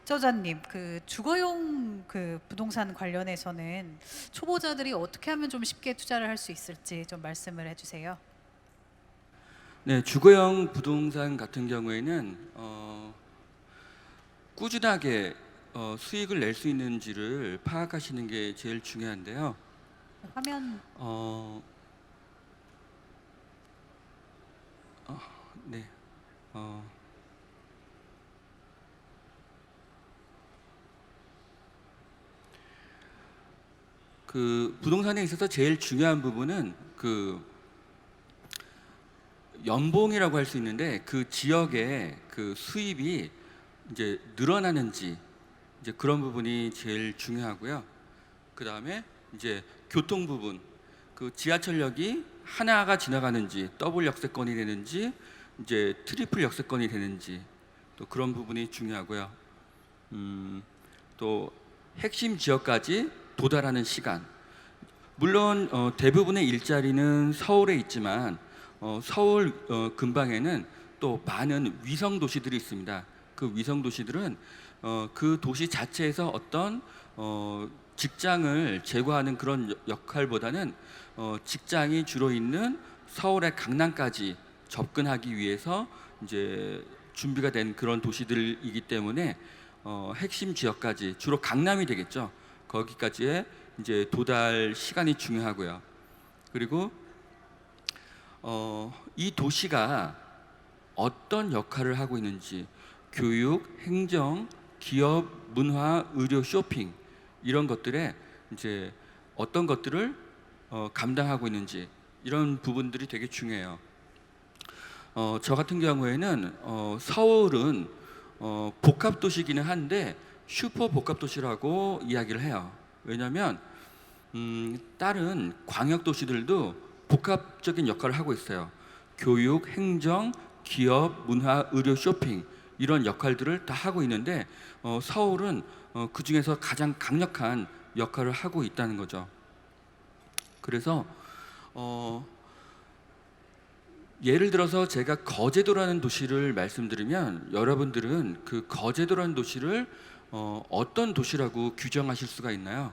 지도자님, 그 주거용 그 부동산 관련해서는 초보자들이 어떻게 하면 좀 쉽게 투자를 할 수 있을지 좀 말씀을 해주세요. 네, 주거용 부동산 같은 경우에는 꾸준하게 수익을 낼 수 있는지를 파악하시는 게 제일 중요한데요. 화면. 어, 네, 어, 그 부동산에 있어서 제일 중요한 부분은 그 연봉이라고 할 수 있는데 그 지역의 그 수입이 이제 늘어나는지 이제 그런 부분이 제일 중요하고요. 그 다음에 이제 교통 부분, 그 지하철역이 하나가 지나가는지 더블 역세권이 되는지 이제 트리플 역세권이 되는지 또 그런 부분이 중요하고요. 또 핵심 지역까지 도달하는 시간. 물론 대부분의 일자리는 서울에 있지만 서울 근방에는 또 많은 위성 도시들이 있습니다. 그 위성 도시들은 그 도시 자체에서 어떤 직장을 제공하는 그런 역할보다는 직장이 주로 있는 서울의 강남까지 접근하기 위해서 이제 준비가 된 그런 도시들이기 때문에 핵심 지역까지 주로 강남이 되겠죠. 거기까지의 이제 도달 시간이 중요하고요. 그리고 이 도시가 어떤 역할을 하고 있는지 교육, 행정, 기업, 문화, 의료, 쇼핑 이런 것들에 이제 어떤 것들을 감당하고 있는지 이런 부분들이 되게 중요해요. 저 같은 경우에는 서울은 복합 도시기는 한데 슈퍼 복합 도시라고 이야기를 해요. 왜냐하면 다른 광역 도시들도 복합적인 역할을 하고 있어요. 교육, 행정, 기업, 문화, 의료, 쇼핑 이런 역할들을 다 하고 있는데 서울은 그 중에서 가장 강력한 역할을 하고 있다는 거죠. 그래서 예를 들어서 제가 거제도라는 도시를 말씀드리면 여러분들은 그 거제도라는 도시를 어떤 도시라고 규정하실 수가 있나요?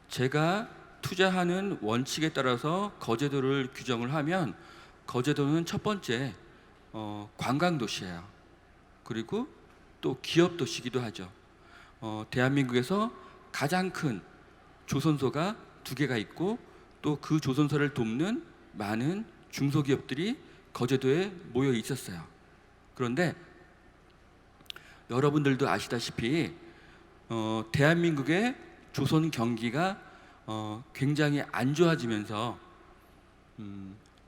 제가 투자하는 원칙에 따라서 거제도를 규정을 하면 거제도는 첫 번째 관광 도시예요. 그리고 또 기업 도시기도 하죠. 대한민국에서 가장 큰 조선소가 두 개가 있고 또 그 조선소를 돕는 많은 중소기업들이 거제도에 모여 있었어요. 그런데 여러분들도 아시다시피 대한민국의 조선 경기가 굉장히 안 좋아지면서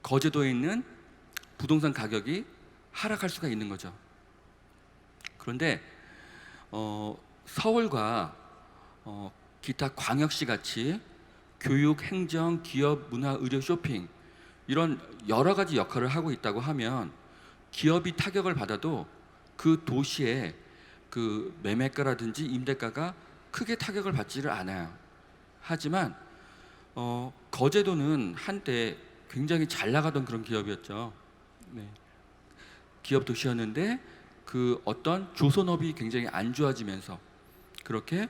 거제도에 있는 부동산 가격이 하락할 수가 있는 거죠. 그런데 서울과 기타 광역시 같이 교육, 행정, 기업, 문화, 의료, 쇼핑 이런 여러 가지 역할을 하고 있다고 하면 기업이 타격을 받아도 그 도시의 그 매매가라든지 임대가가 크게 타격을 받지를 않아요. 하지만 거제도는 한때 굉장히 잘 나가던 그런 기업이었죠. 네. 기업 도시였는데 그 어떤 조선업이 굉장히 안 좋아지면서 그렇게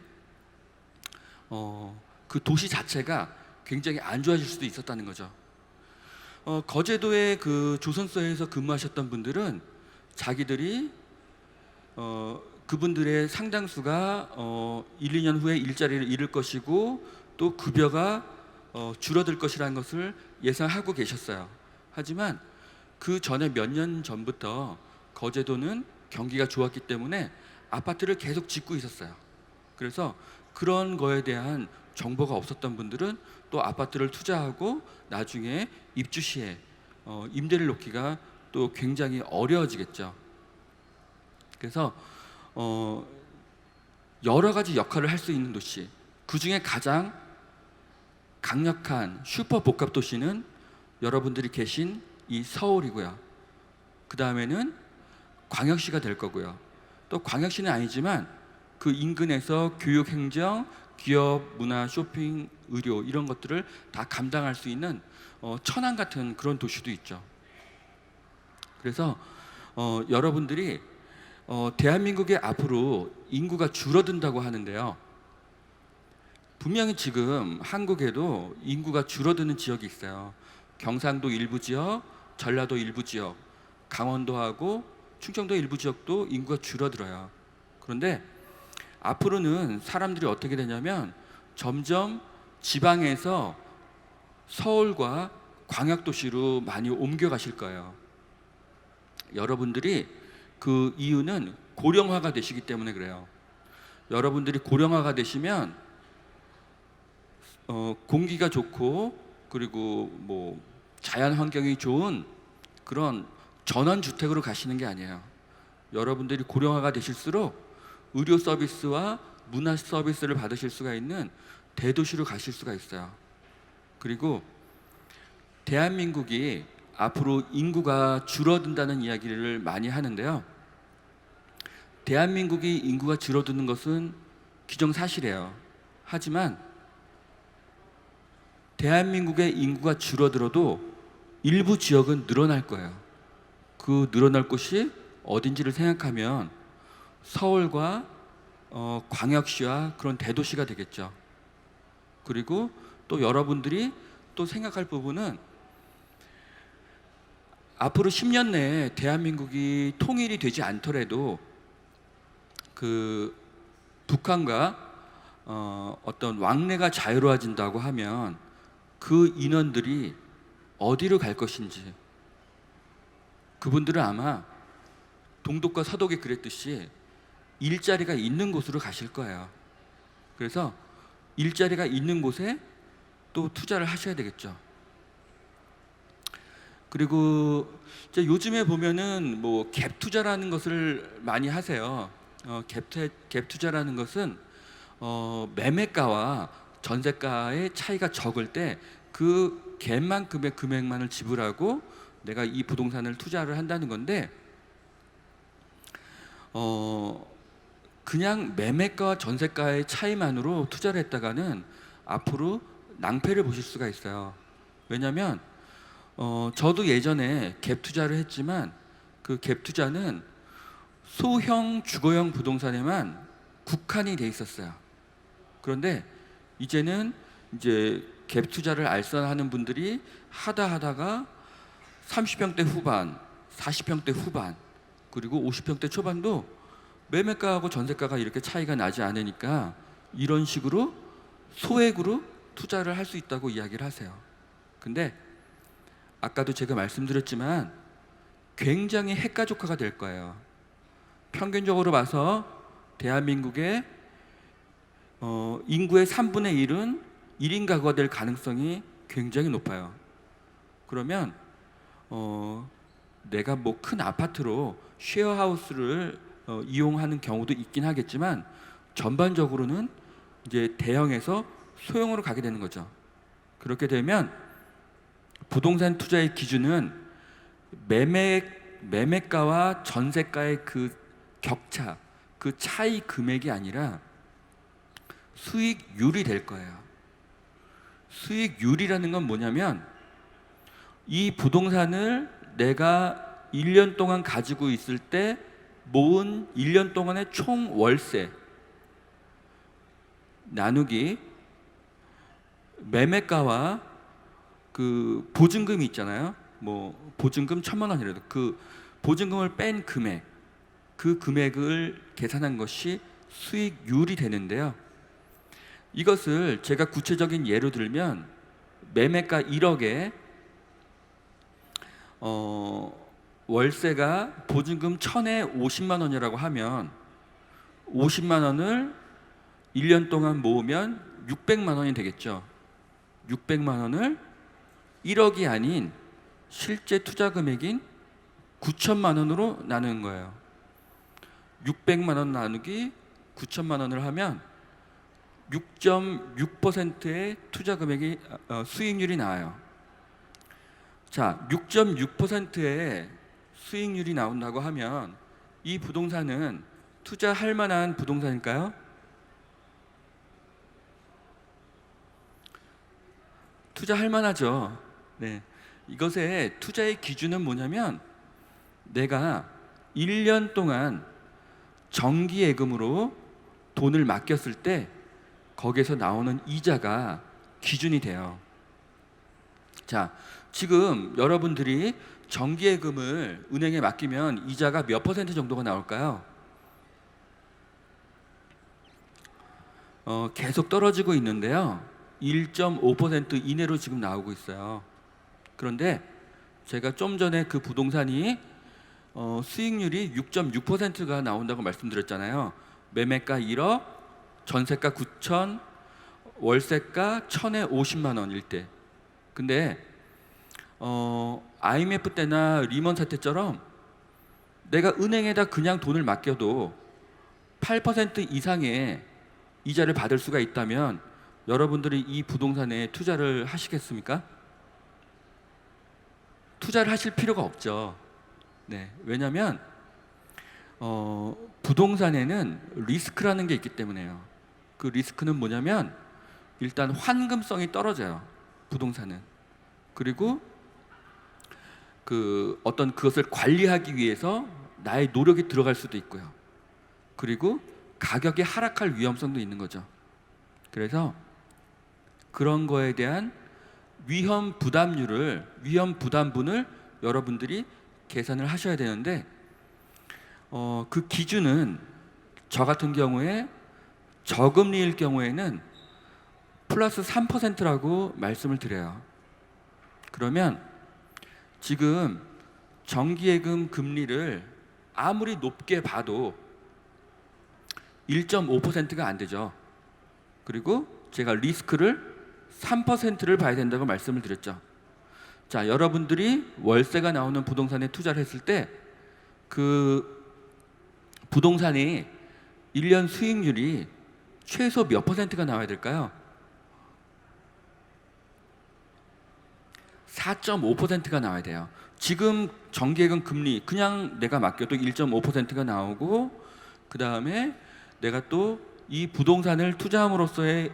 그 도시 자체가 굉장히 안 좋아질 수도 있었다는 거죠. 거제도의 그 조선소에서 근무하셨던 분들은 자기들이 그분들의 상당수가 1, 2년 후에 일자리를 잃을 것이고 또 급여가 줄어들 것이라는 것을 예상하고 계셨어요. 하지만 그 전에 몇 년 전부터 거제도는 경기가 좋았기 때문에 아파트를 계속 짓고 있었어요. 그래서 그런 거에 대한 정보가 없었던 분들은 또 아파트를 투자하고 나중에 입주 시에 임대를 놓기가 또 굉장히 어려워지겠죠. 그래서 여러 가지 역할을 할 수 있는 도시, 그 중에 가장 강력한 슈퍼 복합 도시는 여러분들이 계신 이 서울이고요. 그 다음에는 광역시가 될 거고요. 또 광역시는 아니지만 그 인근에서 교육, 행정, 기업, 문화, 쇼핑, 의료 이런 것들을 다 감당할 수 있는 천안 같은 그런 도시도 있죠. 그래서 여러분들이 대한민국의 앞으로 인구가 줄어든다고 하는데요. 분명히 지금 한국에도 인구가 줄어드는 지역이 있어요. 경상도 일부 지역, 전라도 일부 지역, 강원도하고 충청도 일부 지역도 인구가 줄어들어요. 그런데 앞으로는 사람들이 어떻게 되냐면 점점 지방에서 서울과 광역도시로 많이 옮겨가실 거예요. 여러분들이 그 이유는 고령화가 되시기 때문에 그래요. 여러분들이 고령화가 되시면 공기가 좋고 그리고 뭐 자연 환경이 좋은 그런 전원주택으로 가시는 게 아니에요. 여러분들이 고령화가 되실수록 의료 서비스와 문화 서비스를 받으실 수가 있는 대도시로 가실 수가 있어요. 그리고 대한민국이 앞으로 인구가 줄어든다는 이야기를 많이 하는데요. 대한민국이 인구가 줄어드는 것은 기정사실이에요. 하지만 대한민국의 인구가 줄어들어도 일부 지역은 늘어날 거예요. 그 늘어날 곳이 어딘지를 생각하면 서울과 광역시와 그런 대도시가 되겠죠. 그리고 또 여러분들이 또 생각할 부분은 앞으로 10년 내에 대한민국이 통일이 되지 않더라도 그 북한과 어떤 왕래가 자유로워진다고 하면 그 인원들이 어디로 갈 것인지, 그분들은 아마 동독과 서독이 그랬듯이 일자리가 있는 곳으로 가실 거예요. 그래서 일자리가 있는 곳에 또 투자를 하셔야 되겠죠. 그리고 이제 요즘에 보면은 뭐 갭 투자라는 것을 많이 하세요. 갭 투자라는 것은 매매가와 전세가의 차이가 적을 때 그 갭만큼의 금액만을 지불하고 내가 이 부동산을 투자를 한다는 건데, 그냥 매매가와 전세가의 차이만으로 투자를 했다가는 앞으로 낭패를 보실 수가 있어요. 왜냐하면 저도 예전에 갭 투자를 했지만 그 갭 투자는 소형 주거용 부동산에만 국한이 돼 있었어요. 그런데 이제는 이제 갭 투자를 알선하는 분들이 하다가 30평대 후반, 40평대 후반, 그리고 50평대 초반도 매매가하고 전세가가 이렇게 차이가 나지 않으니까 이런 식으로 소액으로 투자를 할 수 있다고 이야기를 하세요. 근데 아까도 제가 말씀드렸지만 굉장히 핵가족화가 될 거예요. 평균적으로 봐서 대한민국의 인구의 3분의 1은 1인 가구가 될 가능성이 굉장히 높아요. 그러면 내가 뭐 큰 아파트로 쉐어하우스를 이용하는 경우도 있긴 하겠지만 전반적으로는 이제 대형에서 소형으로 가게 되는 거죠. 그렇게 되면 부동산 투자의 기준은 매매가와 전세가의 그 격차, 그 차이 금액이 아니라 수익률이 될 거예요. 수익률이라는 건 뭐냐면 이 부동산을 내가 1년 동안 가지고 있을 때 모은 1년 동안의 총 월세 나누기 매매가와 그 보증금이 있잖아요. 뭐 보증금 1,000만 원이라도 그 보증금을 뺀 금액, 그 금액을 계산한 것이 수익률이 되는데요. 이것을 제가 구체적인 예로 들면 매매가 1억에 월세가 보증금 1,000에 50만 원이라고 하면 50만 원을 1년 동안 모으면 600만 원이 되겠죠. 600만 원을 1억이 아닌 실제 투자 금액인 9천만 원으로 나누는 거예요. 600만 원 나누기 9천만 원을 하면 6.6%의 투자 금액이 수익률이 나와요. 자, 6.6%의 수익률이 나온다고 하면 이 부동산은 투자할 만한 부동산일까요? 투자할 만하죠. 네. 이것의 투자의 기준은 뭐냐면 내가 1년 동안 정기예금으로 돈을 맡겼을 때 거기에서 나오는 이자가 기준이 돼요. 자, 지금 여러분들이 정기예금을 은행에 맡기면 이자가 몇 퍼센트 정도가 나올까요? 계속 떨어지고 있는데요. 1.5% 이내로 지금 나오고 있어요. 그런데 제가 좀 전에 그 부동산이 수익률이 6.6%가 나온다고 말씀드렸잖아요. 매매가 1억, 전세가 9천, 월세가 1,000에 50만 원일 때. 근데 IMF 때나 리먼 사태처럼 내가 은행에다 그냥 돈을 맡겨도 8% 이상의 이자를 받을 수가 있다면 여러분들이 이 부동산에 투자를 하시겠습니까? 투자를 하실 필요가 없죠. 네, 왜냐하면 부동산에는 리스크라는 게 있기 때문에요. 그 리스크는 뭐냐면 일단 환금성이 떨어져요. 부동산은. 그리고 그 어떤 그것을 관리하기 위해서 나의 노력이 들어갈 수도 있고요. 그리고 가격이 하락할 위험성도 있는 거죠. 그래서 그런 거에 대한 위험 부담분을 여러분들이 계산을 하셔야 되는데 그 기준은 저 같은 경우에 저금리일 경우에는 플러스 3%라고 말씀을 드려요. 그러면 지금 정기예금 금리를 아무리 높게 봐도 1.5%가 안 되죠. 그리고 제가 리스크를 3%를 봐야 된다고 말씀을 드렸죠. 자, 여러분들이 월세가 나오는 부동산에 투자를 했을 때 그 부동산이 1년 수익률이 최소 몇 %가 나와야 될까요? 4.5%가 나와야 돼요. 지금 정기예금 금리 그냥 내가 맡겨도 1.5%가 나오고 그 다음에 내가 또 이 부동산을 투자함으로써의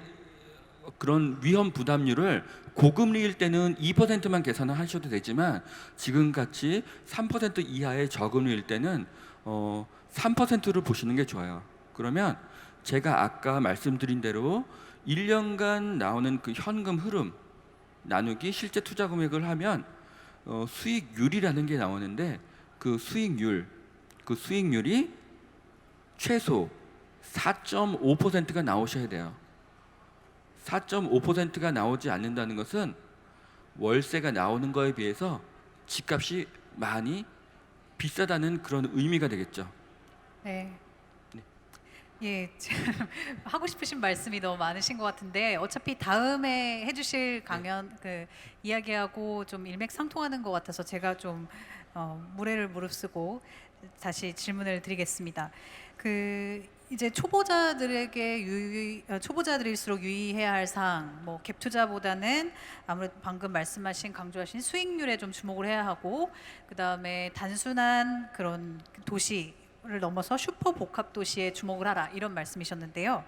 그런 위험 부담률을 고금리일 때는 2%만 계산을 하셔도 되지만 지금같이 3% 이하의 저금리일 때는 3%를 보시는 게 좋아요. 그러면 제가 아까 말씀드린 대로 1년간 나오는 그 현금 흐름 나누기 실제 투자 금액을 하면 수익률이라는 게 나오는데 그 수익률이 최소 4.5%가 나오셔야 돼요. 4.5%가 나오지 않는다는 것은 월세가 나오는 거에 비해서 집값이 많이 비싸다는 그런 의미가 되겠죠. 네. 네. 예, 참 하고 싶으신 말씀이 너무 많으신 것 같은데 어차피 다음에 해주실 강연 그 이야기하고 좀 일맥상통하는 것 같아서 제가 좀 무례를 무릅쓰고 다시 질문을 드리겠습니다. 그 이제 초보자들일수록 유의해야 할 사항, 뭐 갭 투자보다는 아무래도 방금 말씀하신 강조하신 수익률에 좀 주목을 해야 하고, 그 다음에 단순한 그런 도시를 넘어서 슈퍼 복합 도시에 주목을 하라 이런 말씀이셨는데요.